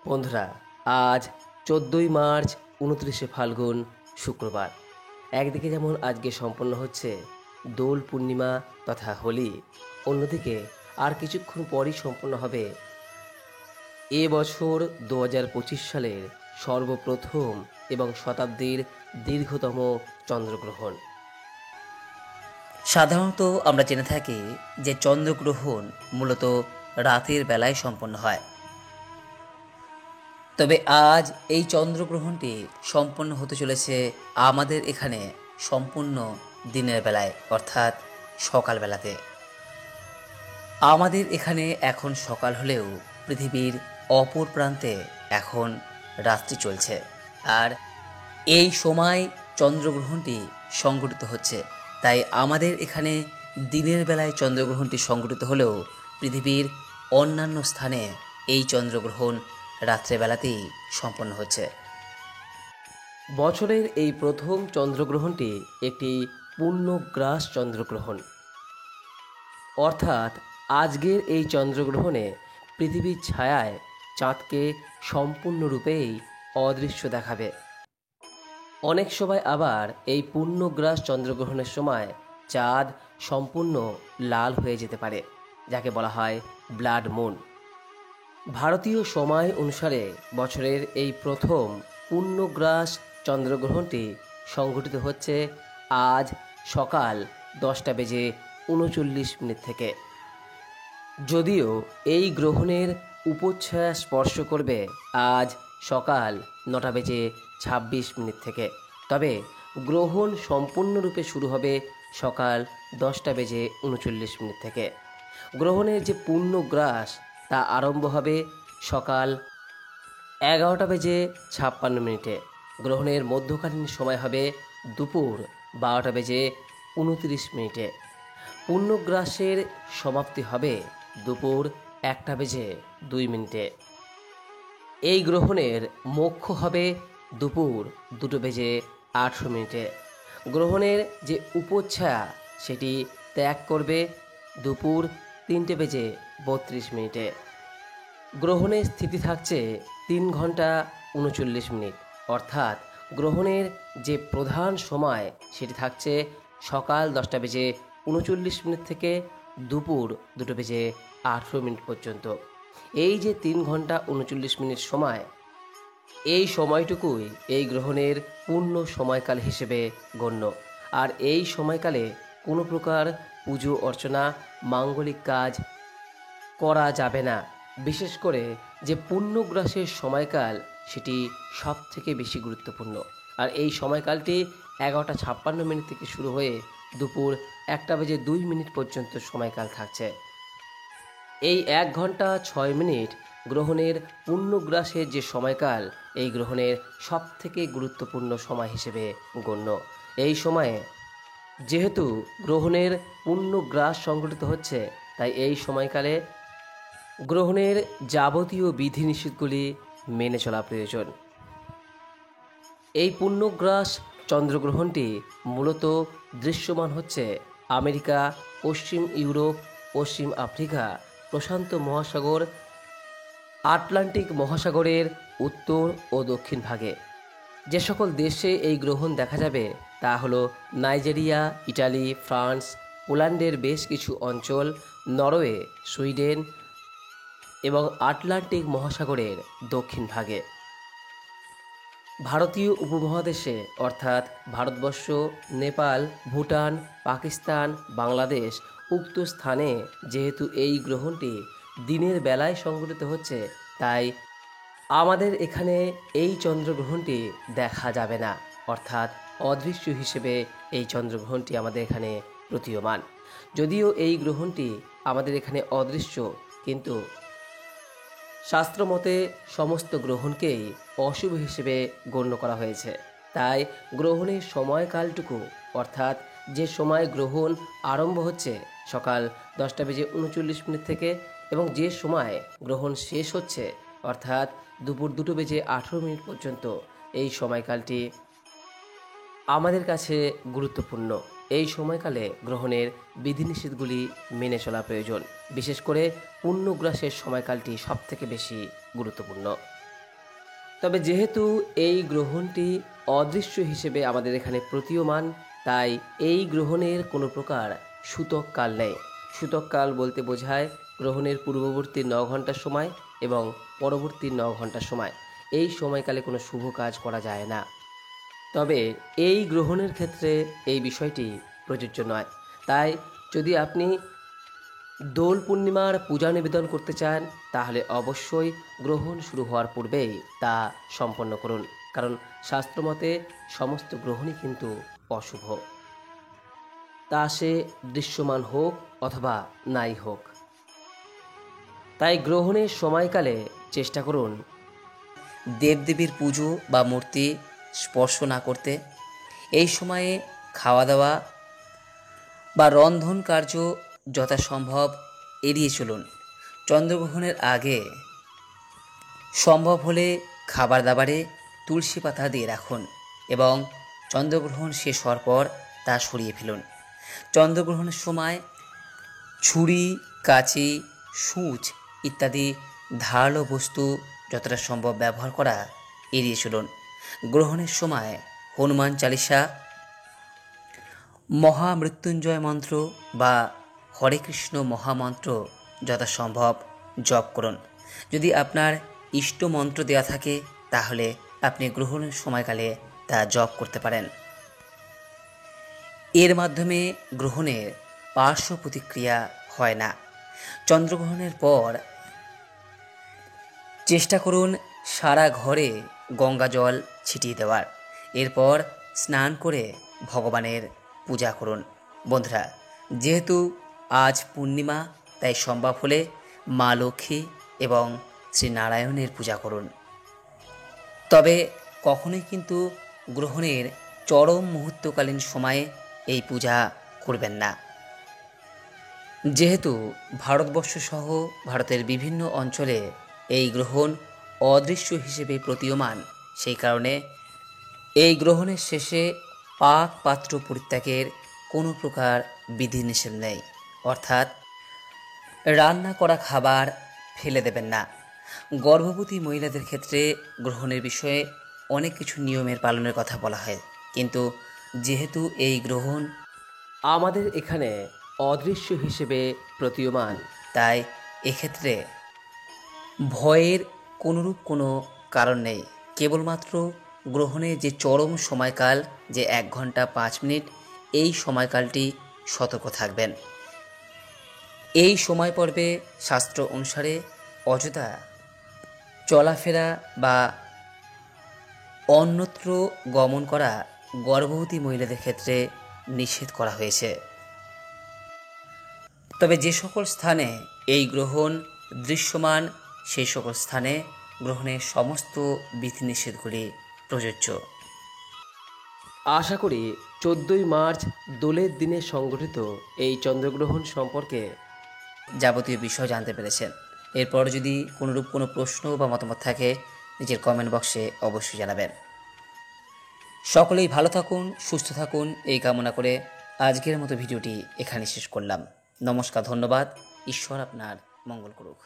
বন্ধুরা, আজ 14ই মার্চ 29শে ফাল্গুন শুক্রবার। একদিকে যেমন আজকে সম্পন্ন হচ্ছে দোল পূর্ণিমা তথা হোলি, অন্যদিকে আর কিছুক্ষণ পরই সম্পন্ন হবে এবছর 2025 সালের সর্বপ্রথম এবং শতাব্দীর দীর্ঘতম চন্দ্রগ্রহণ। সাধারণত আমরা জেনে থাকি যে চন্দ্রগ্রহণ মূলত রাতের বেলায় সম্পন্ন হয়, তবে আজ এই চন্দ্রগ্রহণটি সম্পন্ন হতে চলেছে আমাদের এখানে সম্পূর্ণ দিনের বেলায়, অর্থাৎ সকালবেলাতে। আমাদের এখানে এখন সকাল হলেও পৃথিবীর অপর প্রান্তে এখন রাত্রি চলছে, আর এই সময় চন্দ্রগ্রহণটি সংঘটিত হচ্ছে। তাই আমাদের এখানে দিনের বেলায় চন্দ্রগ্রহণটি সংঘটিত হলেও পৃথিবীর অন্যান্য স্থানে এই চন্দ্রগ্রহণ রাত্রেবেলাতেই সম্পন্ন হচ্ছে। বছরের এই প্রথম চন্দ্রগ্রহণটি একটি পূর্ণগ্রাস চন্দ্রগ্রহণ, অর্থাৎ আজকের এই চন্দ্রগ্রহণে পৃথিবীর ছায়ায় চাঁদকে সম্পূর্ণরূপেই অদৃশ্য দেখাবে। অনেক সময় আবার এই পূর্ণগ্রাস চন্দ্রগ্রহণের সময় চাঁদ সম্পূর্ণ লাল হয়ে যেতে পারে, যাকে বলা হয় ব্লাড মুন। ভারতীয় সময় অনুসারে বছরের এই প্রথম পূর্ণগ্রাস চন্দ্রগ্রহণটি সংঘটিত হচ্ছে আজ সকাল 10:39 থেকে। যদিও এই গ্রহণের উপচ্ছায়া স্পর্শ করবে আজ সকাল 9:26 থেকে, তবে গ্রহণ সম্পূর্ণরূপে শুরু হবে সকাল 10:39 থেকে। গ্রহণের যে পূর্ণগ্রাস তা আরম্ভ হবে সকাল 11:56। গ্রহণের মধ্যকালীন সময় হবে দুপুর 12:29। পূর্ণগ্রাসের সমাপ্তি হবে দুপুর 1:02। এই গ্রহণের মোক্ষ হবে দুপুর 2:18। গ্রহণের যে উপচ্ছায়া সেটি ত্যাগ করবে দুপুর 3:32। গ্রহণের স্থিতি থাকছে 3 ঘন্টা 39 মিনিট, অর্থাৎ গ্রহণের যে প্রধান সময় সেটি থাকছে সকাল 10:39 থেকে দুপুর 2:18 পর্যন্ত। এই যে 3 ঘন্টা 39 মিনিট সময়, এই সময়টুকুই এই গ্রহণের পূর্ণ সময়কাল হিসেবে গণ্য। আর এই সময়কালে কোনো প্রকার পুজো অর্চনা, মাঙ্গলিক কাজ করা যাবে না। বিশেষ করে যে পূর্ণগ্রাসের সময়কাল সেটি সব থেকে বেশি গুরুত্বপূর্ণ। আর এই সময়কালটি 11:56 থেকে শুরু হয়ে দুপুর 1:02 পর্যন্ত সময়কাল থাকছে। এই 1 ঘন্টা 6 মিনিট গ্রহণের পূর্ণগ্রাসের যে সময়কাল, এই গ্রহণের সব থেকে গুরুত্বপূর্ণ সময় হিসেবে গণ্য। এই সময়ে যেহেতু গ্রহণের পূর্ণগ্রাস সংঘটিত হচ্ছে, তাই এই সময়কালে গ্রহণের যাবতীয় বিধিনিষেধগুলি মেনে চলা প্রয়োজন। এই পূর্ণগ্রাস চন্দ্রগ্রহণটি মূলত দৃশ্যমান হচ্ছে আমেরিকা, পশ্চিম ইউরোপ, পশ্চিম আফ্রিকা, প্রশান্ত মহাসাগর, আটলান্টিক মহাসাগরের উত্তর ও দক্ষিণ ভাগে। যে সকল দেশে এই গ্রহণ দেখা যাবে তা হলো নাইজেরিয়া, ইটালি, ফ্রান্স, পোল্যান্ডের বেশ কিছু অঞ্চল, নরওয়ে, সুইডেন এবং আটলান্টিক মহাসাগরের দক্ষিণ ভাগে। ভারতীয় উপমহাদেশে অর্থাৎ ভারতবর্ষ, নেপাল, ভুটান, পাকিস্তান, বাংলাদেশ উক্ত স্থানে যেহেতু এই গ্রহণটি দিনের বেলায় সংঘটিত হচ্ছে, তাই আমাদের এখানে এই চন্দ্রগ্রহণটি দেখা যাবে না, অর্থাৎ অদৃশ্য হিসেবে এই চন্দ্রগ্রহণটি আমাদের এখানে প্রতীয়মান। যদিও এই গ্রহণটি আমাদের এখানে অদৃশ্য, কিন্তু শাস্ত্রমতে সমস্ত গ্রহণকেই অশুভ হিসেবে গণ্য করা হয়েছে। তাই গ্রহণের সময়কালটুকু, অর্থাৎ যে সময় গ্রহণ আরম্ভ হচ্ছে সকাল 10:39 থেকে এবং যে সময় গ্রহণ শেষ হচ্ছে অর্থাৎ দুপুর 2:18 পর্যন্ত, এই সময়কালটি আমাদের কাছে গুরুত্বপূর্ণ। এই সময়কালে গ্রহণের বিধিনিষেধগুলি মেনে চলা প্রয়োজন। বিশেষ করে পূর্ণগ্রাসের সময়কালটি সবথেকে বেশি গুরুত্বপূর্ণ। তবে যেহেতু এই গ্রহণটি অদৃশ্য হিসেবে আমাদের এখানে প্রতীয়মান, তাই এই গ্রহণের কোনো প্রকার সূতক কাল নেই। সূতক কাল বলতে বোঝায় গ্রহণের পূর্ববর্তী 9 ঘন্টার সময় এবং পরবর্তী 9 ঘন্টার সময়। এই সময়কালে কোনো শুভ কাজ করা যায় না। তবে এই গ্রহণের ক্ষেত্রে এই বিষয়টি প্রযোজ্য নয়। তাই যদি আপনি দোল পূর্ণিমার পূজা নিবেদন করতে চান, তাহলে অবশ্যই গ্রহণ শুরু হওয়ার পূর্বেই তা সম্পন্ন করুন, কারণ শাস্ত্রমতে সমস্ত গ্রহণই কিন্তু অশুভ, তা সে দৃশ্যমান হোক অথবা নাই হোক। তাই গ্রহণের সময়কালে চেষ্টা করুন দেবদেবীর পুজো বা মূর্তি স্পর্শ না করতে। এই সময়ে খাওয়া দাওয়া বা রন্ধন কার্য যথাসম্ভব এড়িয়ে চলুন। চন্দ্রগ্রহণের আগে সম্ভব হলে খাবার দাবারে তুলসী পাতা দিয়ে রাখুন এবং চন্দ্রগ্রহণ শেষ হওয়ার পর তা সরিয়ে ফেলুন। চন্দ্রগ্রহণের সময় ছুরি, কাঁচি, সূচ ইত্যাদি ধারালো বস্তু যতটা সম্ভব ব্যবহার করা এড়িয়ে চলুন। গ্রহণের সময় হনুমান চালিসা, মহামৃত্যুঞ্জয় মন্ত্র বা হরে কৃষ্ণ মহামন্ত্র যথাসম্ভব জপ করুন। যদি আপনার ইষ্ট মন্ত্র দেওয়া থাকে তাহলে আপনি গ্রহণের সময়কালে তা জপ করতে পারেন। এর মাধ্যমে গ্রহণের পার্শ্ব প্রতিক্রিয়া হয় না। চন্দ্রগ্রহণের পর চেষ্টা করুন সারা ঘরে গঙ্গা জল ছিটিয়ে দেওয়ার। এরপর স্নান করে ভগবানের পূজা করুন। বন্ধুরা, যেহেতু আজ পূর্ণিমা, তাই সম্ভব হলে মা লক্ষ্মী এবং শ্রীনারায়ণের পূজা করুন। তবে কখনোই কিন্তু গ্রহণের চরম মুহূর্তকালীন সময়ে এই পূজা করবেন না। যেহেতু ভারতবর্ষ সহ ভারতের বিভিন্ন অঞ্চলে এই গ্রহণ অদৃশ্য হিসেবে প্রতীয়মান, সেই কারণে এই গ্রহণের শেষে পাক পাত্র পরিত্যাগের কোনো প্রকার বিধিনিষেধ নেই। অর্থাৎ রান্না করা খাবার ফেলে দেবেন না। গর্ভবতী মহিলাদের ক্ষেত্রে গ্রহণের বিষয়ে অনেক কিছু নিয়মের পালনের কথা বলা হয়, কিন্তু যেহেতু এই গ্রহণ আমাদের এখানে অদৃশ্য হিসেবে প্রতীয়মান, তাই এক্ষেত্রে ভয়ের কোনোরূপ কোনো কারণ নেই। কেবলমাত্র গ্রহণের যে চরম সময়কাল, যে 1 ঘন্টা 5 মিনিট, এই সময়কালটি সতর্ক থাকবেন। এই সময় পর্বে শাস্ত্র অনুসারে অযথা চলাফেরা বা অন্যত্র গমন করা গর্ভবতী মহিলাদের ক্ষেত্রে নিষেধ করা হয়েছে। তবে যে সকল স্থানে এই গ্রহণ দৃশ্যমান, সেই সকল স্থানে গ্রহণের সমস্ত বিধিনিষেধগুলি প্রযোজ্য। আশা করি 14ই মার্চ দোলের দিনে সংগঠিত এই চন্দ্রগ্রহণ সম্পর্কে যাবতীয় বিষয় জানতে পেরেছেন। এরপর যদি কোনোরূপ কোনো প্রশ্ন বা মতামত থাকে, নিজের কমেন্ট বক্সে অবশ্যই জানাবেন। সকলেই ভালো থাকুন, সুস্থ থাকুন, এই কামনা করে আজকের মতো ভিডিওটি এখানে শেষ করলাম। নমস্কার, ধন্যবাদ। ঈশ্বর আপনার মঙ্গল করুক।